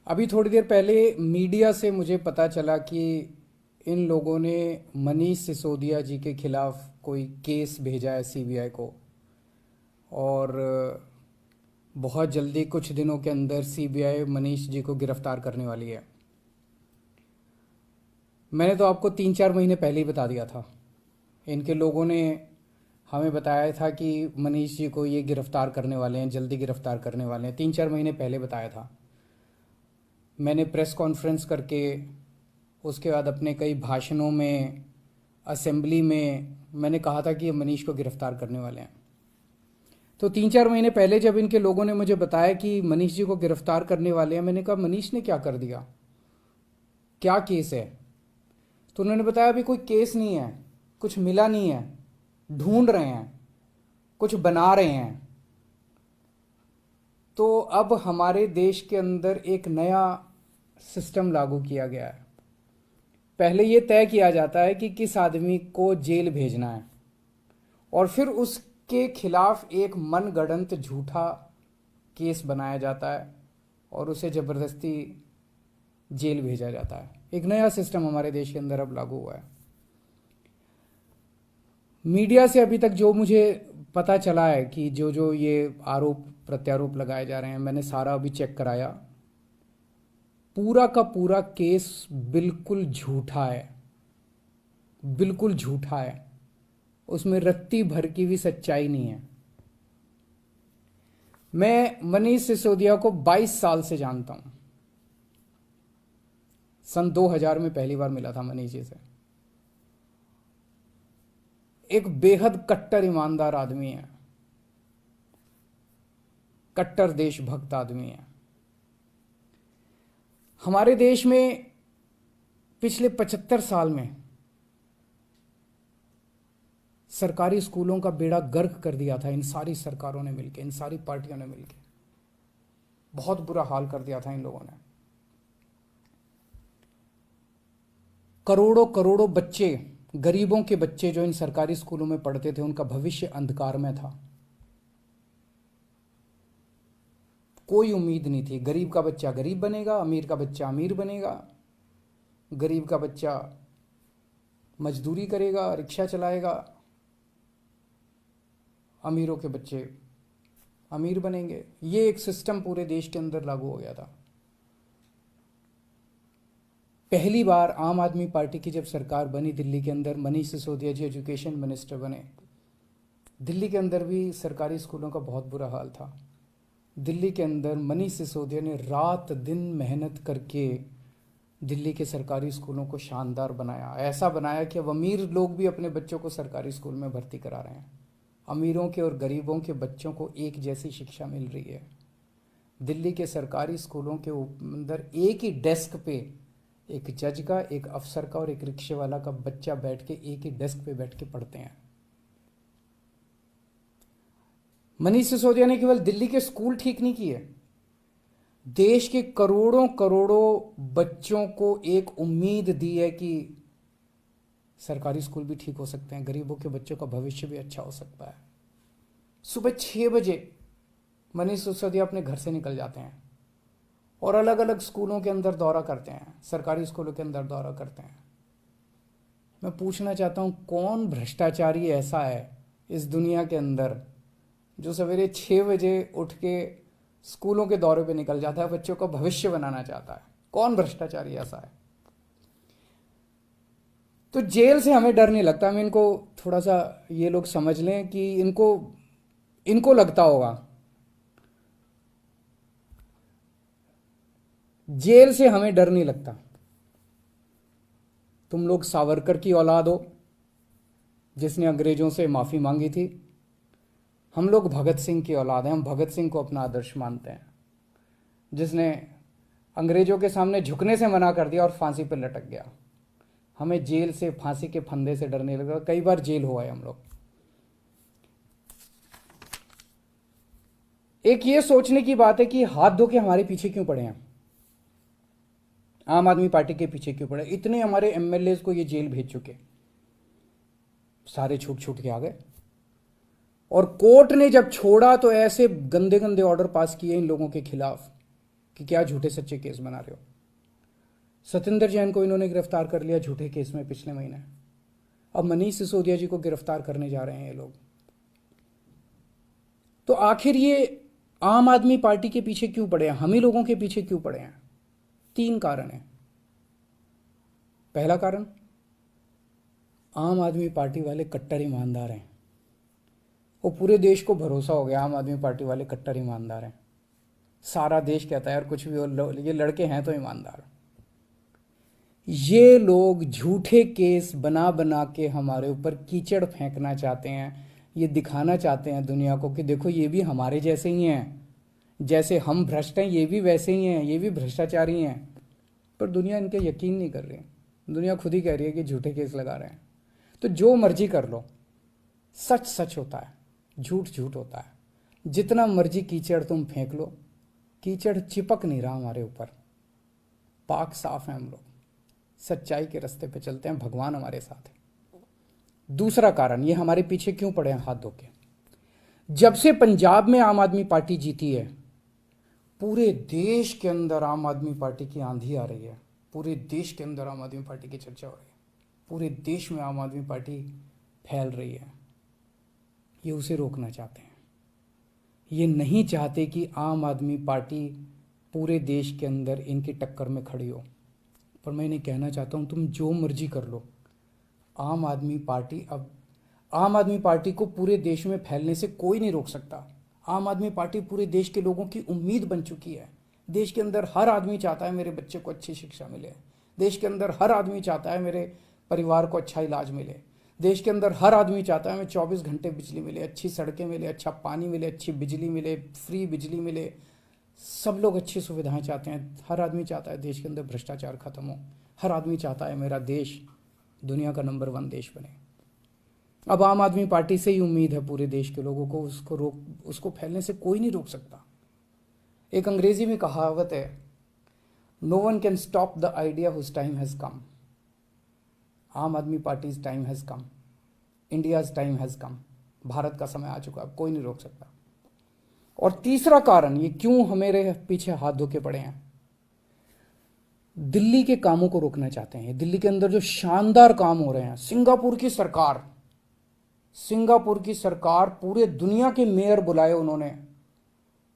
अभी थोड़ी देर पहले मीडिया से मुझे पता चला कि इन लोगों ने मनीष सिसोदिया जी के खिलाफ कोई केस भेजा है सीबीआई को। और बहुत जल्दी कुछ दिनों के अंदर सीबीआई मनीष जी को गिरफ्तार करने वाली है। मैंने तो आपको 3-4 महीने पहले ही बता दिया था। इनके लोगों ने हमें बताया था कि मनीष जी को ये गिरफ्तार करने वाले हैं, जल्दी गिरफ्तार करने वाले हैं। 3-4 महीने पहले बताया था। मैंने प्रेस कॉन्फ्रेंस करके, उसके बाद अपने कई भाषणों में, असेंबली में मैंने कहा था कि ये मनीष को गिरफ्तार करने वाले हैं। तो 3-4 महीने पहले जब इनके लोगों ने मुझे बताया कि मनीष जी को गिरफ्तार करने वाले हैं, मैंने कहा मनीष ने क्या कर दिया, क्या केस है? तो उन्होंने बताया अभी कोई केस नहीं है, कुछ मिला नहीं है, ढूंढ रहे हैं, कुछ बना रहे हैं। तो अब हमारे देश के अंदर एक नया सिस्टम लागू किया गया है। पहले ये तय किया जाता है कि किस आदमी को जेल भेजना है, और फिर उसके खिलाफ एक मनगढ़ंत झूठा केस बनाया जाता है और उसे ज़बरदस्ती जेल भेजा जाता है। एक नया सिस्टम हमारे देश के अंदर अब लागू हुआ है। मीडिया से अभी तक जो मुझे पता चला है कि जो जो ये आरोप प्रत्यारोप लगाए जा रहे हैं, मैंने सारा अभी चेक कराया। पूरा का पूरा केस बिल्कुल झूठा है, बिल्कुल झूठा है। उसमें रत्ती भर की भी सच्चाई नहीं है। मैं मनीष सिसोदिया को 22 साल से जानता हूं। सन 2000 में पहली बार मिला था मनीष जी से। एक बेहद कट्टर ईमानदार आदमी है, कट्टर देशभक्त आदमी है। हमारे देश में पिछले 75 साल में सरकारी स्कूलों का बेड़ा गर्क कर दिया था इन सारी सरकारों ने मिलकर, इन सारी पार्टियों ने मिलकर। बहुत बुरा हाल कर दिया था इन लोगों ने। करोड़ों करोड़ों बच्चे, गरीबों के बच्चे जो इन सरकारी स्कूलों में पढ़ते थे, उनका भविष्य अंधकार में था। कोई उम्मीद नहीं थी। गरीब का बच्चा गरीब बनेगा, अमीर का बच्चा अमीर बनेगा। गरीब का बच्चा मजदूरी करेगा, रिक्शा चलाएगा। अमीरों के बच्चे अमीर बनेंगे। ये एक सिस्टम पूरे देश के अंदर लागू हो गया था। पहली बार आम आदमी पार्टी की जब सरकार बनी दिल्ली के अंदर, मनीष सिसोदिया जी एजुकेशन मिनिस्टर बने। दिल्ली के अंदर भी सरकारी स्कूलों का बहुत बुरा हाल था। दिल्ली के अंदर मनीष सिसोदिया ने रात दिन मेहनत करके दिल्ली के सरकारी स्कूलों को शानदार बनाया। ऐसा बनाया कि अब अमीर लोग भी अपने बच्चों को सरकारी स्कूल में भर्ती करा रहे हैं। अमीरों के और गरीबों के बच्चों को एक जैसी शिक्षा मिल रही है। दिल्ली के सरकारी स्कूलों के अंदर एक ही डेस्क पे एक जज का, एक अफसर का और एक रिक्शे वाला का बच्चा बैठ के एक ही डेस्क पे बैठ के पढ़ते हैं। मनीष सिसोदिया ने केवल दिल्ली के स्कूल ठीक नहीं किए, देश के करोड़ों करोड़ों बच्चों को एक उम्मीद दी है कि सरकारी स्कूल भी ठीक हो सकते हैं, गरीबों के बच्चों का भविष्य भी अच्छा हो सकता है। सुबह 6 बजे मनीष सिसोदिया अपने घर से निकल जाते हैं और अलग अलग स्कूलों के अंदर दौरा करते हैं, सरकारी स्कूलों के अंदर दौरा करते हैं। मैं पूछना चाहता हूं, कौन भ्रष्टाचारी ऐसा है इस दुनिया के अंदर जो सवेरे 6 बजे उठ के स्कूलों के दौरे पे निकल जाता है, बच्चों का भविष्य बनाना चाहता है? कौन भ्रष्टाचारी ऐसा है? तो जेल से हमें डर नहीं लगता। हमें इनको थोड़ा सा, ये लोग समझ लें कि इनको लगता होगा जेल से हमें डर नहीं लगता। तुम लोग सावरकर की औलाद हो जिसने अंग्रेजों से माफी मांगी थी। हम लोग भगत सिंह की औलाद हैं। हम भगत सिंह को अपना आदर्श मानते हैं, जिसने अंग्रेजों के सामने झुकने से मना कर दिया और फांसी पर लटक गया। हमें जेल से, फांसी के फंदे से डर नहीं लगता। कई बार जेल हुआ है हम लोग। एक ये सोचने की बात है कि हाथ धो के हमारे पीछे क्यों पड़े हैं, आम आदमी पार्टी के पीछे क्यों पड़े? इतने हमारे एमएलए को ये जेल भेज चुके, सारे छूट छूट के आ गए। और कोर्ट ने जब छोड़ा तो ऐसे गंदे गंदे ऑर्डर पास किए इन लोगों के खिलाफ कि क्या झूठे सच्चे केस बना रहे हो। सतिंदर जैन को इन्होंने गिरफ्तार कर लिया झूठे केस में पिछले महीने, अब मनीष सिसोदिया जी को गिरफ्तार करने जा रहे हैं ये लोग। तो आखिर ये आम आदमी पार्टी के पीछे क्यों पड़े हैं, हम ही लोगों के पीछे क्यों पड़े हैं? 3 कारण हैं। पहला कारण, आम आदमी पार्टी वाले कट्टर ईमानदार हैं। वो पूरे देश को भरोसा हो गया आम आदमी पार्टी वाले कट्टर ईमानदार हैं। सारा देश कहता है यार कुछ भी हो, ये लड़के हैं तो ईमानदार। ये लोग झूठे केस बना बना के हमारे ऊपर कीचड़ फेंकना चाहते हैं। ये दिखाना चाहते हैं दुनिया को कि देखो ये भी हमारे जैसे ही हैं, जैसे हम भ्रष्ट हैं ये भी वैसे ही हैं, ये भी भ्रष्टाचारी हैं। पर दुनिया इनके यकीन नहीं कर रही। दुनिया खुद ही कह रही है कि झूठे केस लगा रहे हैं। तो जो मर्जी कर लो, सच सच होता है, झूठ झूठ होता है। जितना मर्जी कीचड़ तुम फेंक लो, कीचड़ चिपक नहीं रहा हमारे ऊपर। पाक साफ है हम लोग, सच्चाई के रास्ते पे चलते हैं, भगवान हमारे साथ है। दूसरा कारण, ये हमारे पीछे क्यों पड़े हैं हाथ धो के? जब से पंजाब में आम आदमी पार्टी जीती है, पूरे देश के अंदर आम आदमी पार्टी की आंधी आ रही है। पूरे देश के अंदर आम आदमी पार्टी की चर्चा हो रही है। पूरे देश में आम आदमी पार्टी फैल रही है। ये उसे रोकना चाहते हैं। ये नहीं चाहते कि आम आदमी पार्टी पूरे देश के अंदर इनकी टक्कर में खड़ी हो। पर मैं इन्हें कहना चाहता हूँ, तुम जो मर्जी कर लो, आम आदमी पार्टी को पूरे देश में फैलने से कोई नहीं रोक सकता। आम आदमी पार्टी पूरे देश के लोगों की उम्मीद बन चुकी है। देश के अंदर हर आदमी चाहता है मेरे बच्चे को अच्छी शिक्षा मिले। देश के अंदर हर आदमी चाहता है मेरे परिवार को अच्छा इलाज मिले। देश के अंदर हर आदमी चाहता है मैं 24 घंटे बिजली मिले, अच्छी सड़कें मिले, अच्छा पानी मिले, अच्छी बिजली मिले, फ्री बिजली मिले। सब लोग अच्छी सुविधाएं चाहते हैं। हर आदमी चाहता है देश के अंदर भ्रष्टाचार खत्म हो। हर आदमी चाहता है मेरा देश दुनिया का नंबर 1 देश बने। अब आम आदमी पार्टी से ही उम्मीद है पूरे देश के लोगों को, उसको फैलने से कोई नहीं रोक सकता। एक अंग्रेजी में कहावत है, no one can stop the idea whose time has come. Aam Aadmi party's time has come, India's time has come. Bharat का समय आ चुका, अब कोई नहीं रोक सकता। और तीसरा कारण, ये क्यों हमारे पीछे हाथ धो के पड़े हैं, दिल्ली के कामों को रोकना चाहते हैं। दिल्ली के अंदर जो शानदार काम हो रहे हैं, सिंगापुर की सरकार पूरे दुनिया के मेयर बुलाए उन्होंने,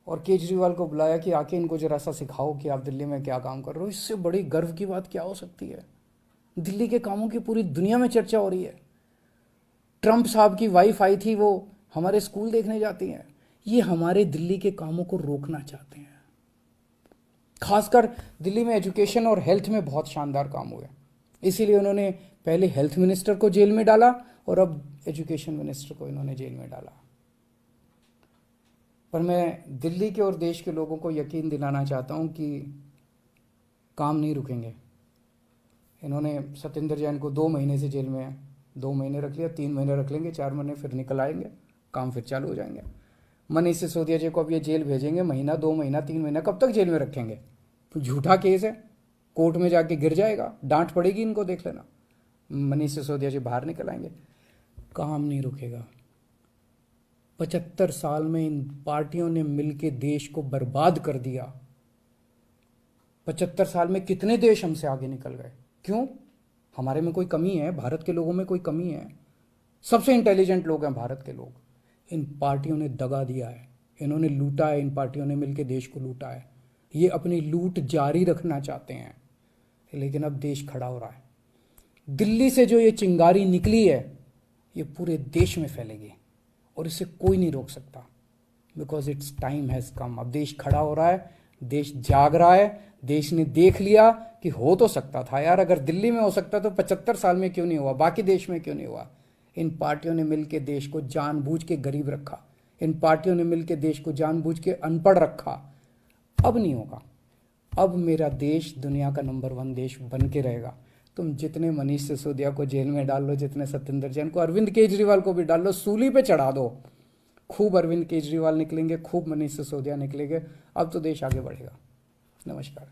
और केजरीवाल को बुलाया कि आके इनको जरा सा सिखाओ कि आप दिल्ली में क्या काम कर रहे हो। इससे बड़ी गर्व की बात क्या हो सकती है? दिल्ली के कामों की पूरी दुनिया में चर्चा हो रही है। ट्रंप साहब की वाइफ आई थी, वो हमारे स्कूल देखने जाती हैं। ये हमारे दिल्ली के कामों को रोकना चाहते हैं। खासकर दिल्ली में एजुकेशन और हेल्थ में बहुत शानदार काम हुए, इसीलिए उन्होंने पहले हेल्थ मिनिस्टर को जेल में डाला और अब एजुकेशन मिनिस्टर को इन्होंने जेल में डाला। पर मैं दिल्ली के और देश के लोगों को यकीन दिलाना चाहता हूं कि काम नहीं रुकेंगे। इन्होंने सतिंदर जैन को 2 महीने से जेल में है, 2 महीने रख लिया, 3 महीने रख लेंगे, 4 महीने फिर निकल आएंगे, काम फिर चालू हो जाएंगे। मनीष सिसोदिया जी को अब ये जेल भेजेंगे, महीना 2 महीना 3 महीना, कब तक जेल में रखेंगे? तो झूठा केस है, कोर्ट में जाके गिर जाएगा, डांट पड़ेगी इनको, देख लेना। मनीष सिसोदिया जी बाहर निकल आएंगे, काम नहीं रुकेगा। 75 साल में इन पार्टियों ने मिलकर देश को बर्बाद कर दिया। 75 साल में कितने देश हमसे आगे निकल गए? क्यों? हमारे में कोई कमी है? भारत के लोगों में कोई कमी है? सबसे इंटेलिजेंट लोग हैं भारत के लोग। इन पार्टियों ने दगा दिया है, इन्होंने लूटा है, इन पार्टियों ने मिलकर देश को लूटा है। ये अपनी लूट जारी रखना चाहते हैं, लेकिन अब देश खड़ा हो रहा है। दिल्ली से जो ये चिंगारी निकली है, ये पूरे देश में फैलेगी और इसे कोई नहीं रोक सकता, because it's time has come. अब देश खड़ा हो रहा है, देश जाग रहा है। देश ने देख लिया कि हो तो सकता था यार, अगर दिल्ली में हो सकता तो 75 साल में क्यों नहीं हुआ, बाकी देश में क्यों नहीं हुआ? इन पार्टियों ने मिलकर देश को जानबूझ के गरीब रखा, इन पार्टियों ने मिलकर देश को जानबूझ के अनपढ़ रखा। अब नहीं होगा। अब मेरा देश दुनिया का नंबर 1 देश बन के रहेगा। तुम जितने मनीष सिसोदिया को जेल में डाल लो, जितने सत्येंद्र जैन को, अरविंद केजरीवाल को भी डाल लो, सूली पे चढ़ा दो। खूब अरविंद केजरीवाल निकलेंगे, खूब मनीष सिसोदिया निकलेंगे। अब तो देश आगे बढ़ेगा। नमस्कार।